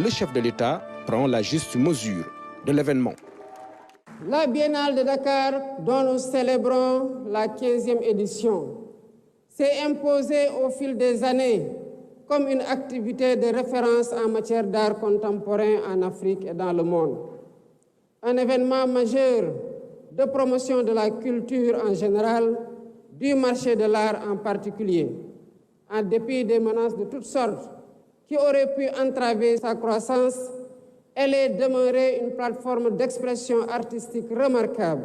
le chef de l'État prend la juste mesure de l'événement. La Biennale de Dakar, dont nous célébrons la 15e édition, s'est imposée au fil des années comme une activité de référence en matière d'art contemporain en Afrique et dans le monde. Un événement majeur de promotion de la culture en général, du marché de l'art en particulier, en dépit des menaces de toutes sortes qui auraient pu entraver sa croissance. Elle est demeurée une plateforme d'expression artistique remarquable.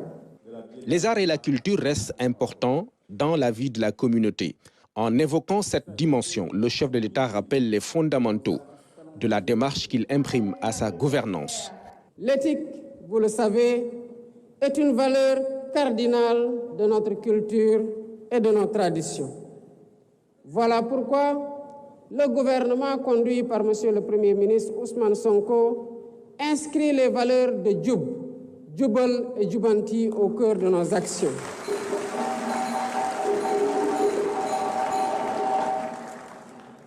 Les arts et la culture restent importants dans la vie de la communauté. En évoquant cette dimension, le chef de l'État rappelle les fondamentaux de la démarche qu'il imprime à sa gouvernance. L'éthique, vous le savez, est une valeur cardinale de notre culture et de nos traditions. Voilà pourquoi le gouvernement conduit par M. le Premier ministre Ousmane Sonko inscrit les valeurs de Djoub, Djoubal et Djoubanti au cœur de nos actions.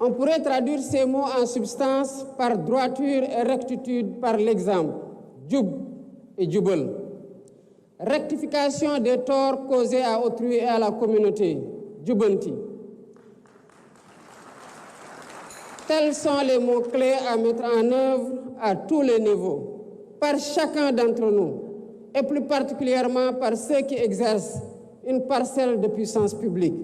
On pourrait traduire ces mots en substance par droiture et rectitude par l'exemple. Djoub et Djoubal. Rectification des torts causés à autrui et à la communauté. Djoubanti. Tels sont les mots-clés à mettre en œuvre à tous les niveaux, par chacun d'entre nous, et plus particulièrement par ceux qui exercent une parcelle de puissance publique.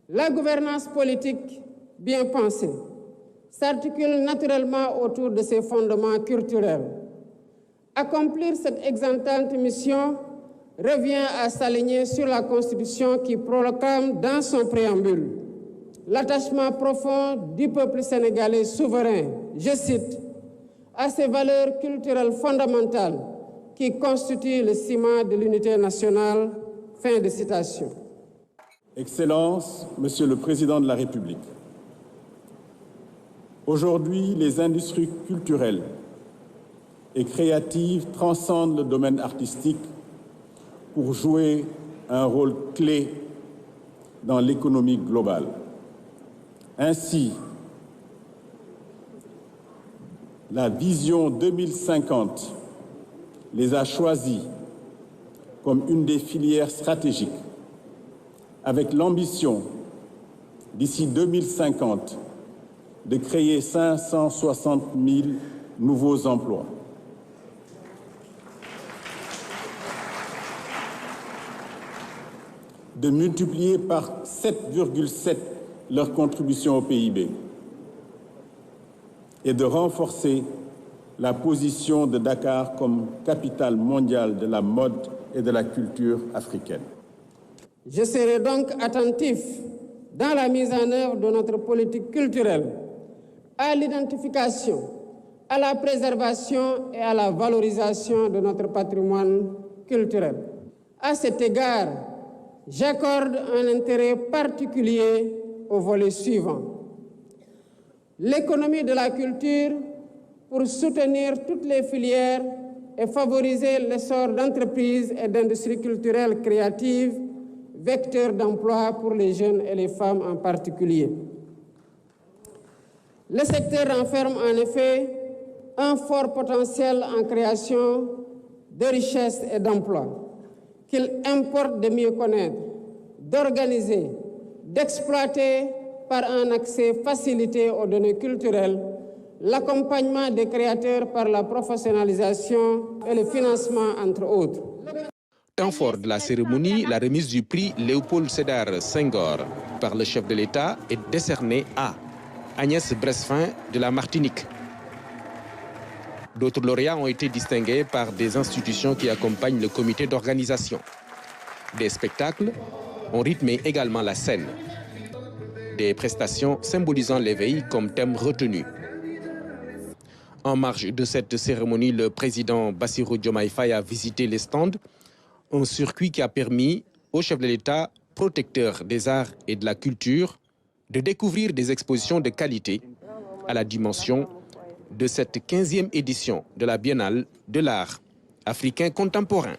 La gouvernance politique bien pensée s'articule naturellement autour de ces fondements culturels. Accomplir cette exaltante mission revient à s'aligner sur la Constitution qui proclame dans son préambule l'attachement profond du peuple sénégalais souverain, je cite, à ces valeurs culturelles fondamentales qui constituent le ciment de l'unité nationale. Fin de citation. Excellences, Monsieur le Président de la République, aujourd'hui, les industries culturelles et créatives transcendent le domaine artistique pour jouer un rôle clé dans l'économie globale. Ainsi, la vision 2050 les a choisis comme une des filières stratégiques, avec l'ambition, d'ici 2050, de créer 560 000 nouveaux emplois. De multiplier par 7,7 leur contribution au PIB et de renforcer la position de Dakar comme capitale mondiale de la mode et de la culture africaine. Je serai donc attentif dans la mise en œuvre de notre politique culturelle à l'identification, à la préservation et à la valorisation de notre patrimoine culturel. À cet égard, j'accorde un intérêt particulier au volet suivant. L'économie de la culture pour soutenir toutes les filières et favoriser l'essor d'entreprises et d'industries culturelles créatives, vecteurs d'emploi pour les jeunes et les femmes en particulier. Le secteur renferme en effet un fort potentiel en création de richesses et d'emplois qu'il importe de mieux connaître, d'organiser, d'exploiter par un accès facilité aux données culturelles, l'accompagnement des créateurs par la professionnalisation et le financement, entre autres. Temps fort de la cérémonie, la remise du prix Léopold Sédar Senghor par le chef de l'État est décernée à Agnès Bresfin de la Martinique. D'autres lauréats ont été distingués par des institutions qui accompagnent le comité d'organisation. Des spectacles ont rythmé également la scène. Des prestations symbolisant l'éveil comme thème retenu. En marge de cette cérémonie, le président Bassirou Diomaye Faye a visité les stands, un circuit qui a permis au chef de l'État, protecteur des arts et de la culture, de découvrir des expositions de qualité à la dimension de cette 15e édition de la Biennale de l'art africain contemporain.